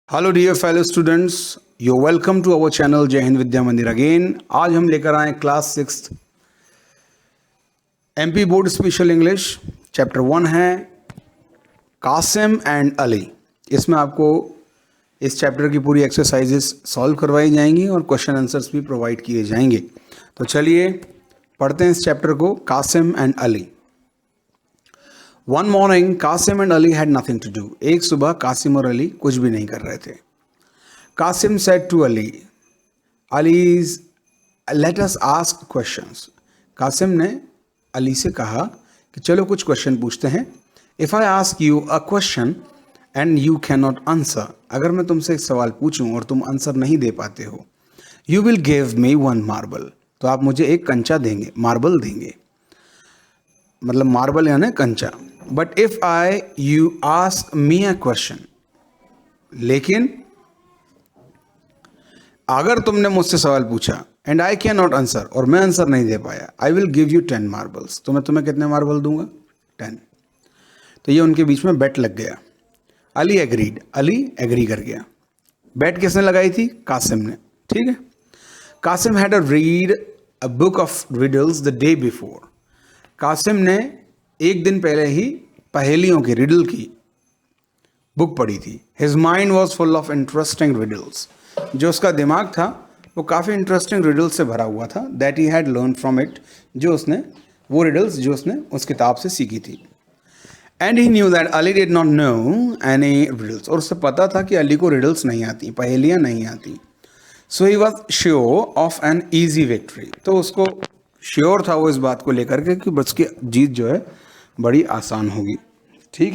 Hello dear fellow students, you welcome to our channel Jai Hind Vidya Mandir again. आज हम लेकर आए class 6 MP board special English. Chapter 1 है Qasim and Ali. इसमें आपको इस चैप्टर की पूरी एक्सरसाइजेस सॉल्व करवाई जाएंगी और क्वेश्चन आंसर्स भी प्रोवाइड किए जाएंगे। तो चलिए पढ़ते हैं इस चैप्टर को, Kasim and Ali. One morning Kasim and Ali had nothing to do. एक सुबह कासिम और अली कुछ भी नहीं कर रहे थे। Qasim said to Ali, "Ali's let us ask questions." Qasim ने अली से कहा कि चलो कुछ क्वेश्चन पूछते हैं। If I ask you a question and you cannot answer, अगर मैं तुमसे एक सवाल पूछूं और तुम आंसर नहीं दे पाते हो, you will give me one marble, तो आप मुझे एक कंचा देंगे, मार्बल देंगे, मतलब मार्बल यानी कंचा। But if you ask me a question, लेकिन अगर तुमने मुझसे सवाल पूछा and I can not answer, और मैं आंसर नहीं दे पाया, I will give you 10 marbles, तो मैं तुम्हें कितने मार्बल दूंगा? 10। तो ये उनके बीच में बेट लग गया। अली एग्रीड, अली एग्री कर गया। बेट किसने लगाई थी? कासिम ने। ठीक है। Kasim had a read a book of riddles the day before. Kasim ने एक दिन पहले ही पहेलियों की, रिडल की बुक पढ़ी थी। His mind was full of interesting riddles. जो उसका दिमाग था वो काफ़ी इंटरेस्टिंग रिडल्स से भरा हुआ था। That he had learn from it, वो रिडल्स जो उसने उस किताब से सीखी थी। And he knew that Ali did not no any riddles, और उसे पता था कि अली को रिडल्स नहीं आती, पहेलियाँ नहीं आती। So he was sure of an easy victory, तो उसको श्योर था वो इस बात को लेकर के कि बस की जीत जो है बड़ी आसान होगी। ठीक।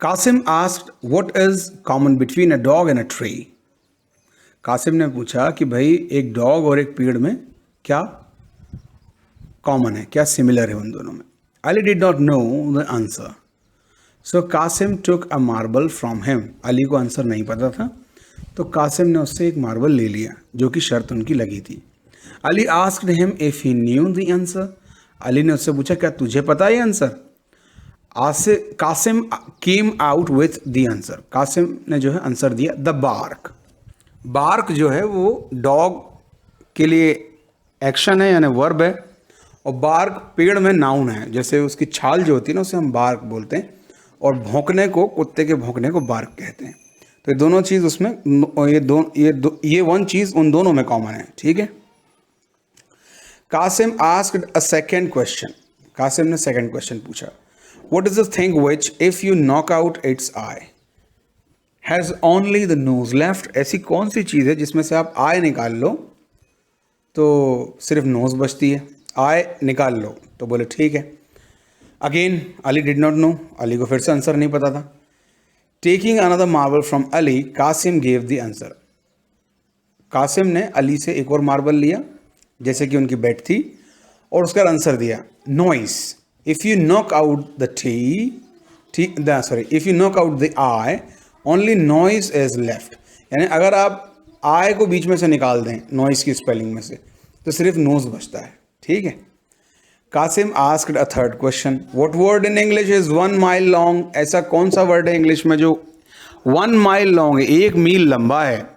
Kasim asked what is common between a dog and a tree. Kasim ने पूछा कि भाई एक डॉग और एक पेड़ में क्या कॉमन है, क्या सिमिलर है उन दोनों में। Ali did not know the answer, so Kasim took a marble from him. Ali को आंसर नहीं पता था, तो कासिम ने उससे एक मार्बल ले लिया, जो कि शर्त उनकी लगी थी। Ali asked him if he knew the answer. Ali ने उससे पूछा क्या तुझे पता है answer? Kasim came out with the answer. Kasim ने जो है आंसर दिया, द बार्क। बार्क जो है वो डॉग के लिए एक्शन है यानी वर्ब है, और बार्क पेड़ में नाउन है। जैसे उसकी छाल जो होती है ना, उसे हम बार्क बोलते हैं, और भौंकने को, कुत्ते के भौंकने को बार्क कहते हैं। तो ये दोनों चीज़ उसमें, ये वन चीज़ उन दोनों में कॉमन है। ठीक है। Kasim asked a second question. Kasim ने सेकेंड क्वेश्चन पूछा, what is the thing which if you knock out its I has only the nose left. ऐसी कौन सी चीज़ है जिसमें से आप आई निकाल लो तो सिर्फ नोज बचती है? आई निकाल लो, तो बोले ठीक है। Again Ali did not know, Ali को फिर से आंसर नहीं पता था। Taking another marble from Ali, Kasim gave the answer. Kasim ने अली से एक और मार्बल लिया, जैसे कि उनकी बेट थी, और उसका आंसर दिया, noise. If you knock out the if you knock out the I only noise is left. यानी अगर आप आई को बीच में से निकाल दें नॉइज की स्पेलिंग में से, तो सिर्फ नोज बचता है। ठीक है। Kasim asked a third question, what word in English is 1 mile long. ऐसा कौन सा वर्ड है इंग्लिश में जो 1 माइल लॉन्ग है, 1 मील लंबा है?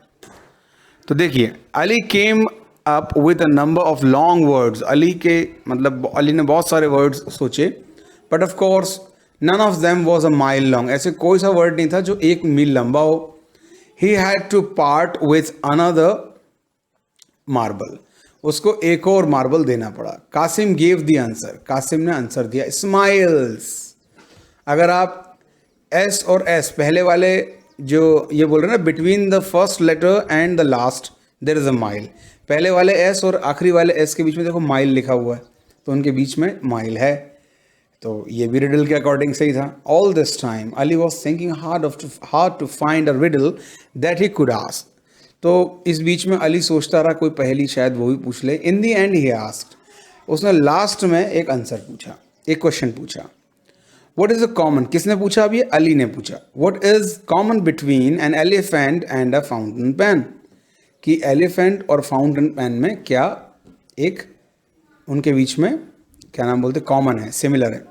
तो देखिए, Ali came up with a number of long words. Ali ने बहुत सारे वर्ड्स सोचे, but of course none of them was a mile long. ऐसे कोई सा वर्ड नहीं था जो 1 मील लंबा हो। He had to part with another marble, उसको एक और मार्बल देना पड़ा। Kasim gave the answer, Kasim ने आंसर दिया, स्माइल्स। अगर आप एस और एस पहले वाले जो ये बोल रहे हैं ना, between the first letter and the last there is a mile, पहले वाले एस और आखिरी वाले एस के बीच में देखो माइल लिखा हुआ है, तो उनके बीच में माइल है। तो ये भी रिडल के अकॉर्डिंग सही था। All this time Ali was thinking hard to find a riddle that he could ask. तो इस बीच में अली सोचता रहा कोई पहेली शायद वो भी पूछ ले। इन दी एंड ही आस्क्ड, उसने लास्ट में एक आंसर पूछा, एक क्वेश्चन पूछा, व्हाट इज अ कॉमन। किसने पूछा? अभी अली ने पूछा, what is common between an elephant and a fountain pen. कि एलिफेंट और फाउंटेन पेन में क्या एक उनके बीच में क्या नाम बोलते, कॉमन है, सिमिलर है।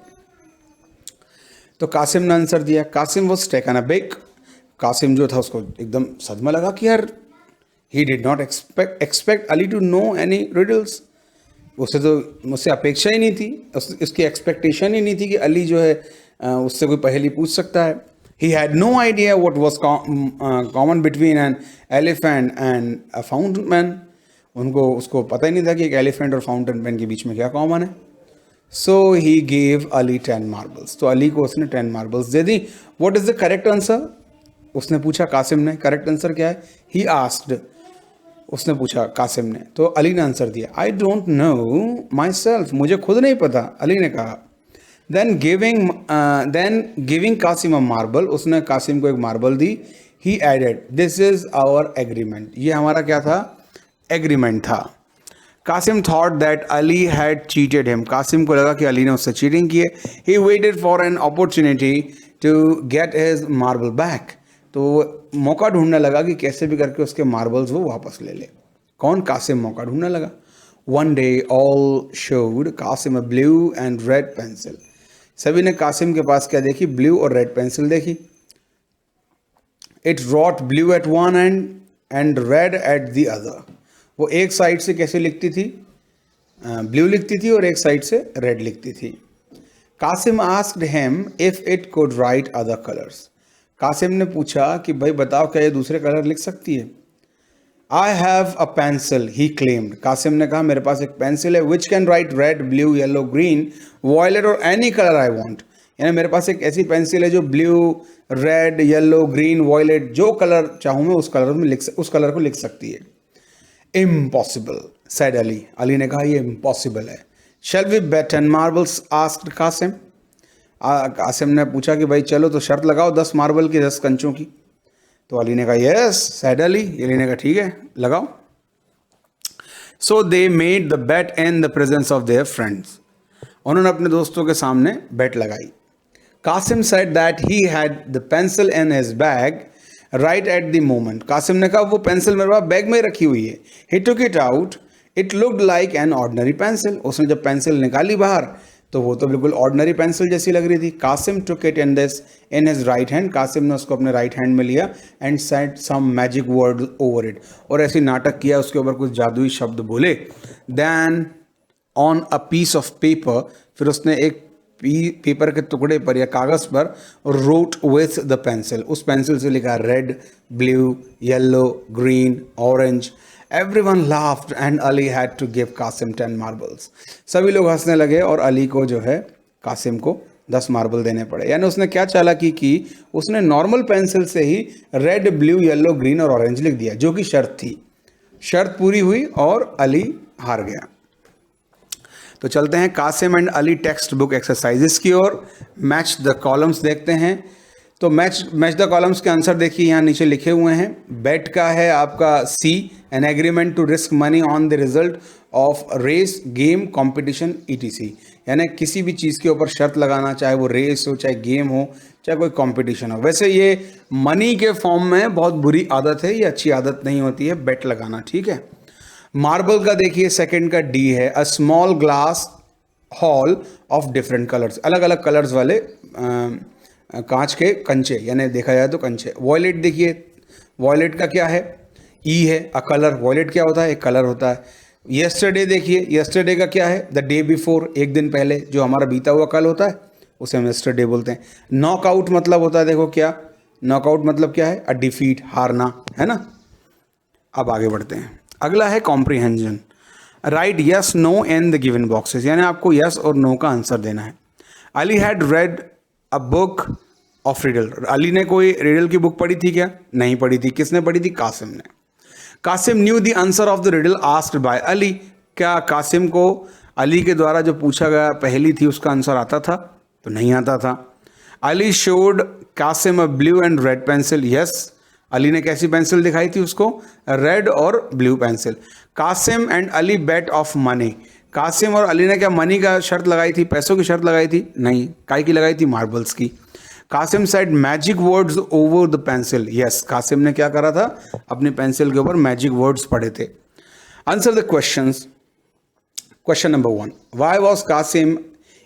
तो कासिम ने आंसर दिया, Kasim was taken aback. Kasim जो था उसको एकदम सदमा लगा कि यार he did not expect Ali to know any riddles. उसे तो मुझसे अपेक्षा ही नहीं थी, उसकी एक्सपेक्टेशन ही नहीं थी कि अली जो है उससे कोई पहेली पूछ सकता है। He had no idea what was common between an elephant and a fountain pen. उसको पता ही नहीं था कि एक एलिफेंट और फाउंटेन पेन के बीच में क्या कॉमन है। सो ही गेव अली 10 मार्बल्स। तो अली को उसने 10 marbles they the. What is the correct answer? उसने पूछा कासिम ने, करेक्ट आंसर क्या है? ही आस्क्ड, उसने पूछा कासिम ने, तो अली ने आंसर दिया I don't know myself, मुझे खुद नहीं पता, अली ने कहा। Then giving Kasim a marble, उसने कासिम को एक मार्बल दी। He added this is our agreement, ये हमारा क्या था? एग्रीमेंट था। Kasim thought that Ali had cheated him, Kasim को लगा कि अली ने उससे चीटिंग की है। He waited for an opportunity to get his marble back, तो मौका ढूंढने लगा कि कैसे भी करके उसके मार्बल्स वो वापस ले ले। कौन? कासिम मौका ढूंढने लगा। One day all showed Kasim a blue and red pencil, सभी ने कासिम के पास क्या देखी? ब्लू और रेड पेंसिल देखी। It wrote blue at one and red at the other, वो एक साइड से कैसे लिखती थी? ब्लू लिखती थी और एक साइड से रेड लिखती थी। Kasim asked him if it could write other colours, Kasim ने पूछा कि भाई बताओ क्या ये दूसरे कलर लिख सकती है? I have a pencil he claimed, Kasim ने कहा मेरे पास एक पेंसिल है, which can write red blue yellow green violet और एनी कलर आई वॉन्ट, यानी मेरे पास एक ऐसी पेंसिल है जो blue red yellow green violet जो कलर चाहूँ मैं उस कलर को लिख सकती है। इम्पॉसिबल सेड अली, अली ने कहा ये इम्पॉसिबल है। Shall we bet 10 marbles asked Kasim, Kasim ने पूछा कि भाई चलो तो शर्त लगाओ 10 मार्बल की, 10 कंचों की। तो अली ने कहा यस सैड अली, अली ने कहा ठीक है लगाओ। So they made the bet in the presence of their friends, उन्होंने अपने दोस्तों के सामने बेट लगाई। Kasim said that he had the pencil in his bag right at the moment, Kasim ने कहा वो पेंसिल मेरे पास बैग में रखी हुई है। He took it out, it looked like an ordinary pencil, उसने जब पेंसिल निकाली बाहर तो वो तो बिल्कुल ऑर्डिनरी पेंसिल जैसी लग रही थी। Kasim took it in his right hand, Kasim ने उसको अपने राइट हैंड में लिया and said some magic word over it, और ऐसे नाटक किया, उसके ऊपर कुछ जादुई शब्द बोले। Then on a piece of paper, फिर उसने एक पेपर के टुकड़े पर या कागज पर रोट विथ द पेंसिल, उस पेंसिल से लिखा red blue yellow green orange. Everyone laughed and Ali had to give Qasim 10 marbles. सभी लोग हंसने लगे और अली को जो है कासिम को 10 मार्बल देने पड़े। यानी उसने क्या चालाकी की? उसने नॉर्मल पेंसिल से ही रेड ब्लू येलो ग्रीन और ऑरेंज लिख दिया, जो कि शर्त थी। शर्त पूरी हुई और अली हार गया। तो चलते हैं Kasim and Ali text book exercises की ओर। मैच द कॉलम्स देखते हैं। तो मैच द कॉलम्स के आंसर देखिए यहाँ नीचे लिखे हुए हैं। बेट का है आपका see, an agreement to risk money on the result of race game competition ETC, यानी किसी भी चीज़ के ऊपर शर्त लगाना, चाहे वो रेस हो, चाहे गेम हो, चाहे कोई कंपटीशन हो। वैसे ये मनी के फॉर्म में बहुत बुरी आदत है, ये अच्छी आदत नहीं होती है बेट लगाना, ठीक है। मार्बल का देखिए सेकंड का डी है, a small glass hall of different colours, अलग अलग कलर्स वाले कांच के कंचे, यानी देखा जाए तो कंचे। वॉयलेट देखिए, वॉयलेट का क्या है? ई है, अ कलर। वॉयलेट क्या होता है? एक कलर होता है। यस्टरडे देखिए, यस्टरडे का क्या है? द डे बिफोर, एक दिन पहले, जो हमारा बीता हुआ कल होता है उसे हम यस्टरडे बोलते हैं। नॉकआउट मतलब होता है, देखो क्या नॉकआउट मतलब क्या है? अ डिफीट, हारना, है ना। अब आगे बढ़ते हैं। अगला है comprehension. Write yes no in the given boxes, यानी आपको यस और नो का आंसर देना है। Ali had read a book of riddle, Ali ने कोई रिडल की बुक पढ़ी थी क्या? नहीं पढ़ी थी। किसने पढ़ी थी? कासिम ने। Kasim knew the answer of the riddle asked by Ali, क्या कासिम को अली के द्वारा जो पूछा गया पहली थी उसका आंसर आता था? तो नहीं आता था। Ali showed Kasim a blue and red pencil, yes, Ali ने कैसी पेंसिल दिखाई थी उसको? रेड और blue pencil. Kasim and Ali bet of money, Kasim और अली ने क्या मनी का शर्त लगाई थी? पैसों की शर्त लगाई थी? नहीं। काय की लगाई थी? मार्बल्स की। Kasim said magic words over the pencil, yes, Kasim ने क्या करा था? अपनी पेंसिल के ऊपर मैजिक वर्ड्स पढ़े थे। Answer the questions. Question number 1, why was Kasim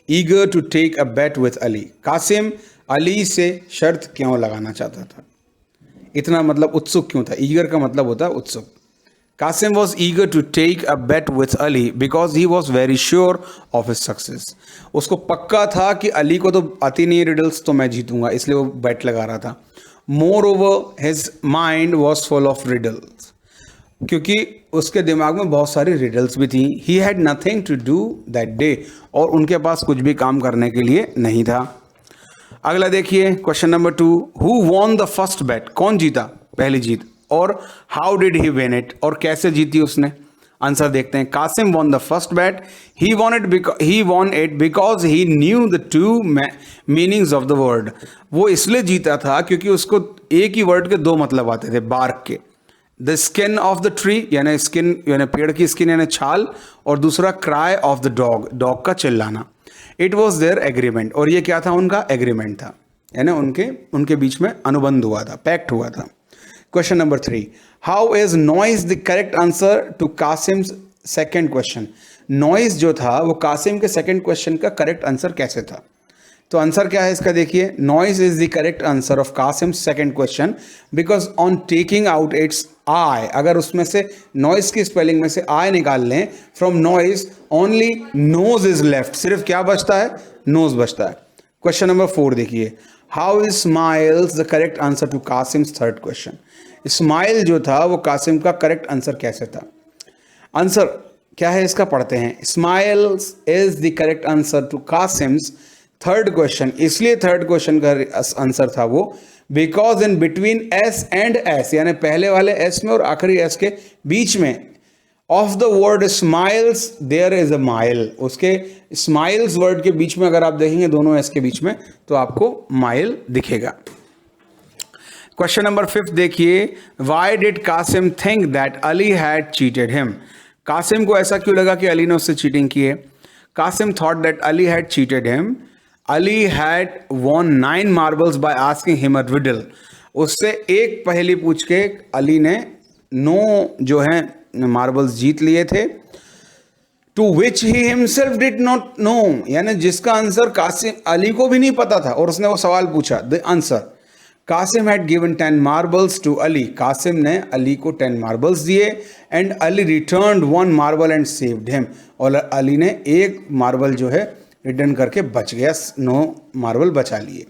eager to take a bet with Ali, Kasim Ali से शर्त क्यों लगाना चाहता था? इतना मतलब उत्सुक क्यों था? ईगर का मतलब होता है उत्सुक। Kasim was eager to take a bet with Ali because he was very sure of his success. उसको पक्का था कि अली को तो आती नहीं रिडल्स, तो मैं जीतूंगा, इसलिए वो बेट लगा रहा था। Moreover his mind was full of riddles, क्योंकि उसके दिमाग में बहुत सारी रिडल्स भी थी। He had nothing to do that day, और उनके पास कुछ भी काम करने के लिए नहीं था। अगला देखिए question number 2, who won the first bet? कौन जीता पहली जीत, और how did he win it, और कैसे जीती उसने? आंसर देखते हैं। Kasim won the first bet, he won it because he knew the two meanings of the word. वो इसलिए जीता था क्योंकि उसको एक ही वर्ड के दो मतलब आते थे, बार्क के। The skin of the tree यानी स्किन यानी पेड़ की स्किन यानी छाल, और दूसरा cry of the dog, dog का चिल्लाना। इट वॉज देयर एग्रीमेंट, और ये क्या था? उनका एग्रीमेंट था, यानी उनके बीच में अनुबंध हुआ था, पैक्ट हुआ था। Question number 3, how is noise the correct answer to Qasim's second question? Noise जो था वो कासिम के सेकेंड क्वेश्चन का करेक्ट आंसर कैसे था? तो आंसर क्या है इसका? देखिए, noise is the correct answer of Qasim second question because on taking out its i, अगर उसमें से नॉइज की स्पेलिंग में से आई निकाल लें, from noise only nose is left, सिर्फ क्या बचता है? नोज बचता है। क्वेश्चन नंबर 4 देखिए, how is smiles the correct answer to Qasim's third question? Smile जो था वो कासिम का करेक्ट आंसर कैसे था? आंसर क्या है इसका? पढ़ते हैं। Smiles is the correct answer to Qasim's third question, इसलिए थर्ड क्वेश्चन का आंसर था वो because in between S and S, यानी पहले वाले एस में और आखिरी एस के बीच में, of the word smiles there is a mile, उसके स्माइल्स वर्ड के बीच में अगर आप देखेंगे दोनों एस के बीच में, तो आपको माइल दिखेगा। क्वेश्चन नंबर 5 देखिए, why did Kasim think that Ali had cheated him? Kasim को ऐसा क्यों लगा कि अली ने उससे चीटिंग की है? Kasim thought that Ali had cheated him. Ali had won 9 marbles by asking him a riddle. उससे एक पहेली पूछ के अली ने 9 जो है मार्बल्स जीत लिए थे। To which he himself did not know, यानी जिसका आंसर कासिम अली को भी नहीं पता था, और उसने वो सवाल पूछा। The answer, Kasim had given 10 marbles to Ali, Kasim ने अली को 10 मार्बल्स दिए, and Ali returned 1 marble and saved him, और अली ने एक मार्बल जो है रिटर्न करके बच गया, 9 मार्बल बचा लिए।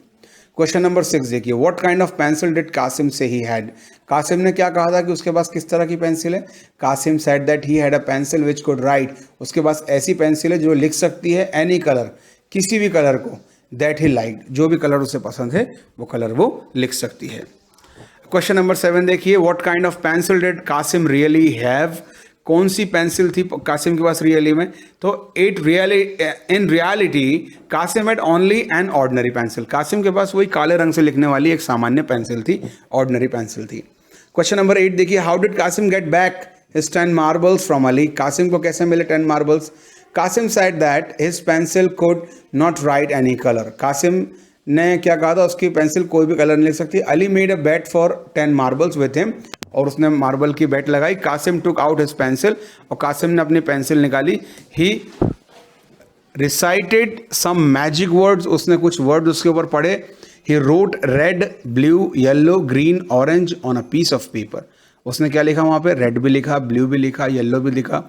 क्वेश्चन नंबर 6 देखिए, what kind of pencil did Kasim से ही हैड? कासिम ने क्या कहा था कि उसके पास किस तरह की पेंसिल है? Kasim said that he had a pencil which could write, उसके पास ऐसी पेंसिल है जो लिख सकती है एनी कलर, किसी भी कलर को, दैट ही लाइक, जो भी कलर उसे पसंद है वो कलर वो लिख सकती है। क्वेश्चन नंबर 7 देखिए, what kind of pencil did Kasim really have? कौन सी पेंसिल थी कासिम के पास रियली में? तो in reality Kasim had only an ordinary pencil, Kasim के पास वही काले रंग से लिखने वाली एक सामान्य पेंसिल थी, ऑर्डिनरी पेंसिल थी। क्वेश्चन नंबर 8 देखिए, how did Kasim get back his 10 marbles from Ali? Kasim को कैसे मिले 10 marbles? Kasim said that his pencil could not write any color. Kasim ने क्या कहा था? उसकी पेंसिल कोई भी कलर नहीं लिख सकती। Ali made a bet for 10 marbles with him, और उसने मार्बल की बेट लगाई। Kasim took out his pencil, और कासिम ने अपनी पेंसिल निकाली। He recited some magic words, उसने कुछ वर्ड उसके ऊपर पढ़े। He wrote red, blue, yellow, green, orange on a piece of paper. उसने क्या लिखा वहाँ पे? रेड भी लिखा, ब्लू भी लिखा, येलो भी लिखा,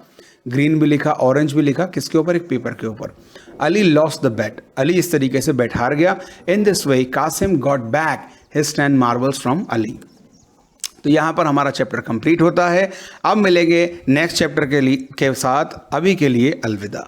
ग्रीन भी लिखा, ऑरेंज भी लिखा। किसके ऊपर? एक पेपर के ऊपर। Ali lost the bet, Ali इस तरीके से बेट हार गया। In this way Kasim got back his 10 marbles from Ali. तो यहाँ पर हमारा चैप्टर कंप्लीट होता है। अब मिलेंगे नेक्स्ट चैप्टर के साथ। अभी के लिए अलविदा।